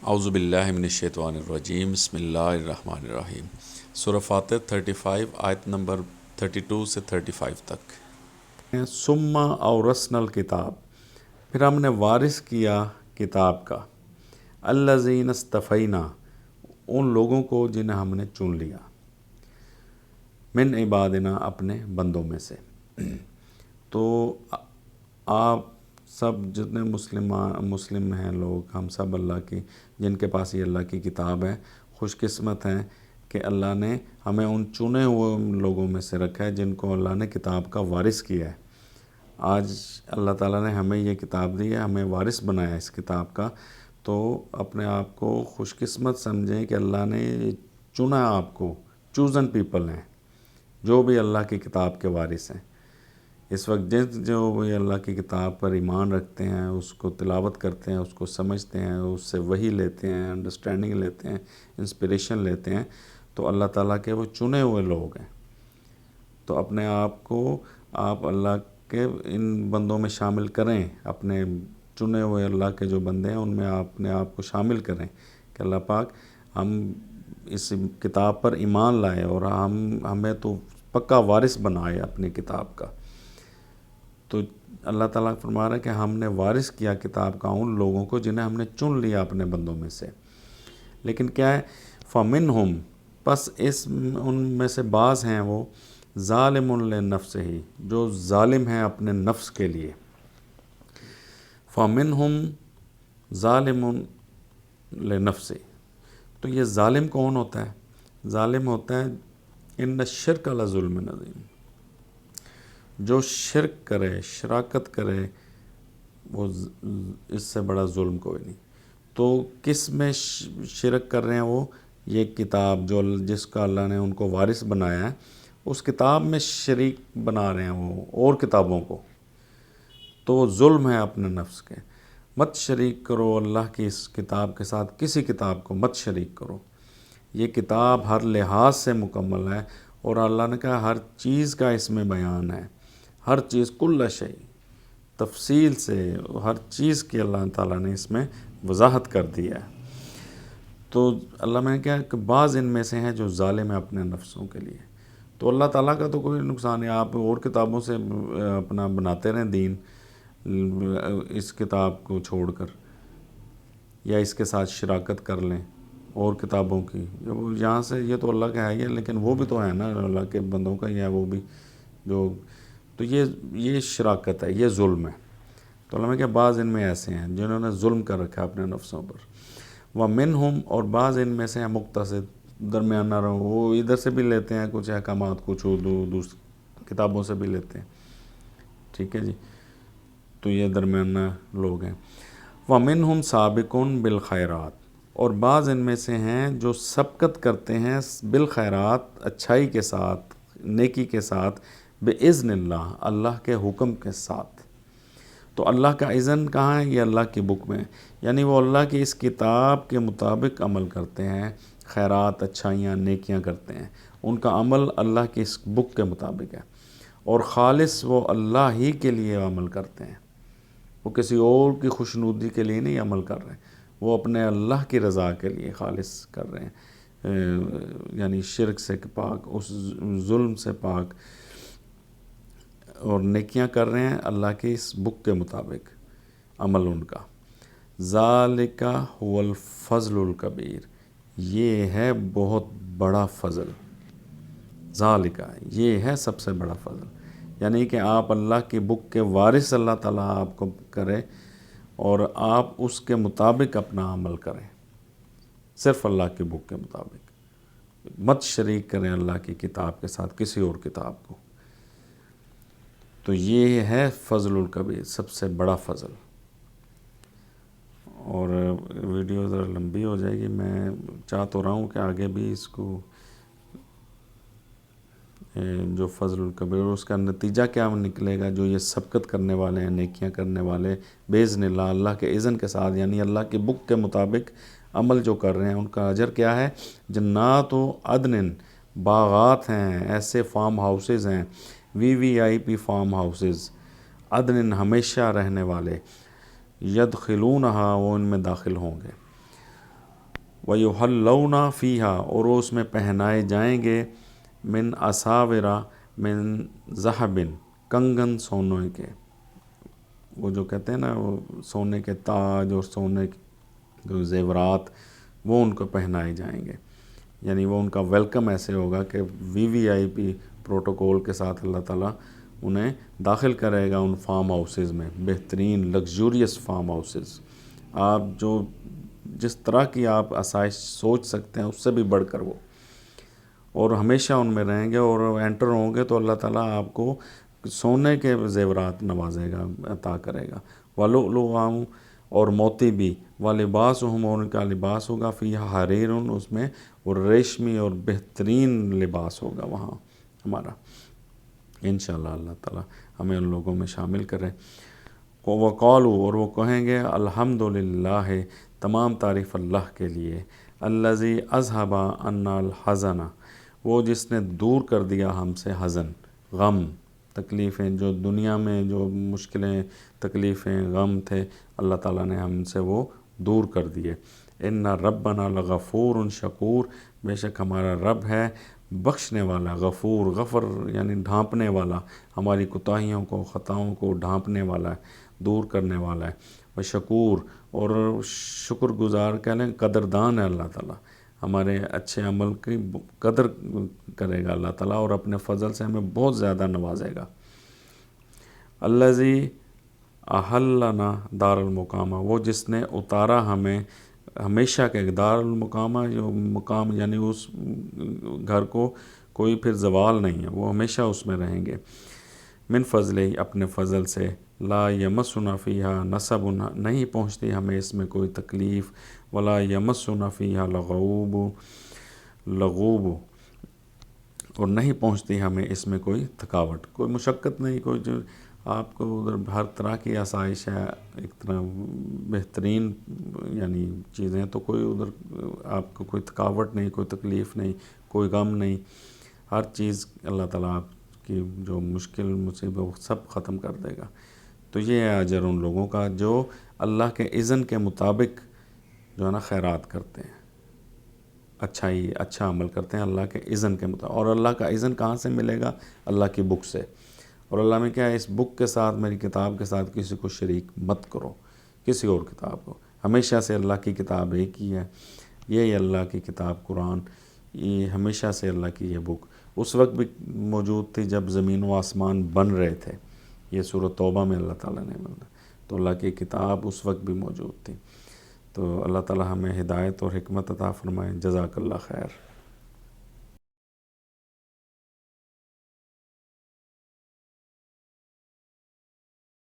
اعوذ باللہ من الشیطان الرجیم، بسم اللہ الرحمن الرحیم۔ سورہ فاتر 35 آیت نمبر 32 سے 35 تک۔ ثم اورثنا الکتاب، پھر ہم نے وارث کیا کتاب کا، الذین اصطفینا، ان لوگوں کو جنہیں ہم نے چن لیا، من عبادنا، اپنے بندوں میں سے۔ تو آپ سب جتنے مسلم ہیں لوگ، ہم سب اللہ کی، جن کے پاس یہ اللہ کی کتاب ہے، خوش قسمت ہیں کہ اللہ نے ہمیں ان چنے ہوئے لوگوں میں سے رکھا ہے جن کو اللہ نے کتاب کا وارث کیا ہے۔ آج اللہ تعالیٰ نے ہمیں یہ کتاب دی ہے، ہمیں وارث بنایا ہے اس کتاب کا، تو اپنے آپ کو خوش قسمت سمجھیں کہ اللہ نے چنا آپ کو، چوزن پیپل ہیں جو بھی اللہ کی کتاب کے وارث ہیں۔ اس وقت جو بھی اللہ کی کتاب پر ایمان رکھتے ہیں، اس کو تلاوت کرتے ہیں، اس کو سمجھتے ہیں، اس سے وحی لیتے ہیں، انڈرسٹینڈنگ لیتے ہیں، انسپریشن لیتے ہیں، تو اللہ تعالیٰ کے وہ چنے ہوئے لوگ ہیں۔ تو اپنے آپ کو آپ اللہ کے ان بندوں میں شامل کریں، اپنے چنے ہوئے اللہ کے جو بندے ہیں ان میں اپنے آپ کو شامل کریں کہ اللہ پاک ہم اس کتاب پر ایمان لائے اور ہمیں تو پکا وارث بنائے اپنی کتاب کا۔ تو اللہ تعالیٰ فرما رہا ہے کہ ہم نے وارث کیا کتاب کا ان لوگوں کو جنہیں ہم نے چن لیا اپنے بندوں میں سے۔ لیکن کیا ہے، فَمِنْهُمْ، پس ان میں سے بعض ہیں وہ، ظالم لنفسہ، جو ظالم ہیں اپنے نفس کے لیے۔ فَمِنْهُمْ ظَالِمٌ لِنَفْسِهِ، تو یہ ظالم کون ہوتا ہے؟ ظالم ہوتا ہے ان الشرک لظلم عظیم، جو شرک کرے، شراکت کرے، وہ اس سے بڑا ظلم کوئی نہیں۔ تو کس میں شرک کر رہے ہیں وہ؟ یہ کتاب جو جس کا اللہ نے ان کو وارث بنایا ہے، اس کتاب میں شریک بنا رہے ہیں وہ اور کتابوں کو، تو وہ ظلم ہے اپنے نفس کے۔ مت شریک کرو اللہ کی اس کتاب کے ساتھ، کسی کتاب کو مت شریک کرو۔ یہ کتاب ہر لحاظ سے مکمل ہے، اور اللہ نے کہا ہر چیز کا اس میں بیان ہے، ہر چیز، کل شیء، تفصیل سے ہر چیز کی اللہ تعالیٰ نے اس میں وضاحت کر دی ہے۔ تو اللہ میں نے کہا کہ بعض ان میں سے ہیں جو ظالم ہیں اپنے نفسوں کے لیے۔ تو اللہ تعالیٰ کا تو کوئی نقصان نہیں، آپ اور کتابوں سے اپنا بناتے رہیں دین، اس کتاب کو چھوڑ کر، یا اس کے ساتھ شراکت کر لیں اور کتابوں کی، یہاں سے یہ تو اللہ کا ہے ہی ہے، لیکن وہ بھی تو ہے نا اللہ کے بندوں کا ہی ہے وہ بھی، جو تو یہ شراکت ہے، یہ ظلم ہے۔ تو اللہ نے کہا بعض ان میں ایسے ہیں جنہوں نے ظلم کر رکھا ہے اپنے نفسوں پر۔ وَمِنْهُمْ، اور بعض ان میں سے ہیں مقتصد، درمیانہ رہو، وہ ادھر سے بھی لیتے ہیں کچھ احکامات، کچھ دوسری کتابوں سے بھی لیتے ہیں، ٹھیک ہے جی، تو یہ درمیانہ لوگ ہیں۔ وَمِنْهُمْ سَابِقٌ بِالْخَيْرَاتِ، اور بعض ان میں سے ہیں جو سبقت کرتے ہیں بالخیرات، اچھائی کے ساتھ، نیکی کے ساتھ، بِإِذْنِ اللہ، اللہ کے حکم کے ساتھ۔ تو اللہ کا اذن کہاں ہے؟ یہ اللہ کی بک میں، یعنی وہ اللہ کی اس کتاب کے مطابق عمل کرتے ہیں، خیرات، اچھائیاں، نیکیاں کرتے ہیں، ان کا عمل اللہ کی اس بک کے مطابق ہے، اور خالص وہ اللہ ہی کے لیے عمل کرتے ہیں، وہ کسی اور کی خوشنودی کے لیے نہیں عمل کر رہے ہیں، وہ اپنے اللہ کی رضا کے لیے خالص کر رہے ہیں، یعنی شرک سے پاک، اس ظلم سے پاک، اور نیکیاں کر رہے ہیں اللہ کی اس بک کے مطابق عمل ان کا۔ ذالک هو الفضل الکبیر، یہ ہے بہت بڑا فضل، ذالک، یہ ہے سب سے بڑا فضل، یعنی کہ آپ اللہ کی بک کے وارث اللہ تعالیٰ آپ کو کرے، اور آپ اس کے مطابق اپنا عمل کریں، صرف اللہ کی بک کے مطابق، مت شریک کریں اللہ کی کتاب کے ساتھ کسی اور کتاب کو۔ تو یہ ہے فضل الکبیر، سب سے بڑا فضل۔ اور ویڈیو ذرا لمبی ہو جائے گی، میں چاہ تو رہا ہوں کہ آگے بھی اس کو جو فضل الکبیر، اس کا نتیجہ کیا نکلے گا، جو یہ سبقت کرنے والے ہیں، نیکیاں کرنے والے، باذن اللہ، اللہ کے اذن کے ساتھ، یعنی اللہ کی بک کے مطابق عمل جو کر رہے ہیں، ان کا اجر کیا ہے؟ جنات و عدن، باغات ہیں، ایسے فارم ہاؤسز ہیں، VIP فارم ہاؤسز، عدن، ہمیشہ رہنے والے، یدخلونہا، وہ ان میں داخل ہوں گے، وَيُحَلَّوْنَ فِيهَا، اور وہ اس میں پہنائے جائیں گے، من اساورا من ذہبن، کنگن سونے کے، وہ جو کہتے ہیں نا وہ سونے کے تاج اور سونے کے جو زیورات، وہ ان کو پہنائے جائیں گے. یعنی وہ ان کا ویلکم ایسے ہوگا کہ وی وی آئی پی پروٹوکول کے ساتھ اللہ تعالیٰ انہیں داخل کرے گا ان فارم ہاؤسز میں، بہترین لگژوریس فارم ہاؤسز. آپ جو جس طرح کی آپ آسائش سوچ سکتے ہیں اس سے بھی بڑھ کر وہ، اور ہمیشہ ان میں رہیں گے، اور انٹر ہوں گے تو اللہ تعالیٰ آپ کو سونے کے زیورات نوازے گا، عطا کرے گا. وَلُؤْلُؤًا، اور موتی بھی، وَلِبَاسُهُمْ، اور ان کا لباس ہوگا، فِيهَا حَرِيرٌ، اس میں اور ریشمی اور بہترین لباس ہوگا وہاں ہمارا. انشاءاللہ اللہ تعالیٰ ہمیں ان لوگوں میں شامل کرے. وَقَالُوا، اور وہ کہیں گے، الحمدللہ، تمام تعریف اللہ کے لیے، الذی اذھب عنا الحزن، وہ جس نے دور کر دیا ہم سے حزن، غم، تکلیفیں، جو دنیا میں جو مشکلیں، تکلیفیں، غم تھے، اللہ تعالیٰ نے ہم سے وہ دور کر دیے. ان ربنا لغفور شکور، بے شک ہمارا رب ہے بخشنے والا، غفور، غفر یعنی ڈھانپنے والا، ہماری کوتاہیوں کو، خطاؤں کو ڈھانپنے والا ہے، دور کرنے والا ہے. شکور، اور شکر گزار کہہ لیں، قدردان ہے اللہ تعالیٰ، ہمارے اچھے عمل کی قدر کرے گا اللہ تعالیٰ، اور اپنے فضل سے ہمیں بہت زیادہ نوازے گا. الذی احلنا دار المقامہ، وہ جس نے اتارا ہمیں ہمیشہ کے دار المقامہ، جو مقام یعنی اس گھر کو کوئی پھر زوال نہیں ہے، وہ ہمیشہ اس میں رہیں گے. من فضل، اپنے فضل سے، لا یمسنا فیہا نصب، نہیں پہنچتی ہمیں اس میں کوئی تکلیف، ولا یمسنا فیہا لغوب، اور نہیں پہنچتی ہمیں اس میں کوئی تھکاوٹ، کوئی مشقت نہیں، کوئی جو آپ کو ادھر ہر طرح کی آسائش ہے، ایک طرح بہترین یعنی چیزیں، تو کوئی ادھر آپ کو کوئی تھکاوٹ نہیں، کوئی تکلیف نہیں، کوئی غم نہیں، ہر چیز اللہ تعالیٰ آپ کی جو مشکل مصیبت وہ سب ختم کر دے گا. تو یہ ہے اجر ان لوگوں کا جو اللہ کے اذن کے مطابق جو ہے نا خیرات کرتے ہیں، اچھا عمل کرتے ہیں اللہ کے اذن کے مطابق. اور اللہ کا اذن کہاں سے ملے گا؟ اللہ کی بک سے. اور اللہ میں کیا ہے، اس بک کے ساتھ، میری کتاب کے ساتھ کسی کو شریک مت کرو، کسی اور کتاب کو. ہمیشہ سے اللہ کی کتاب ایک ہی ہے، یہ اللہ کی کتاب قرآن، یہ ہمیشہ سے اللہ کی یہ بک اس وقت بھی موجود تھی جب زمین و آسمان بن رہے تھے. یہ سورۃ توبہ میں اللہ تعالیٰ نے بولا، تو اللہ کی کتاب اس وقت بھی موجود تھی. تو اللہ تعالیٰ ہمیں ہدایت اور حکمت عطا فرمائے. جزاک اللہ خیر.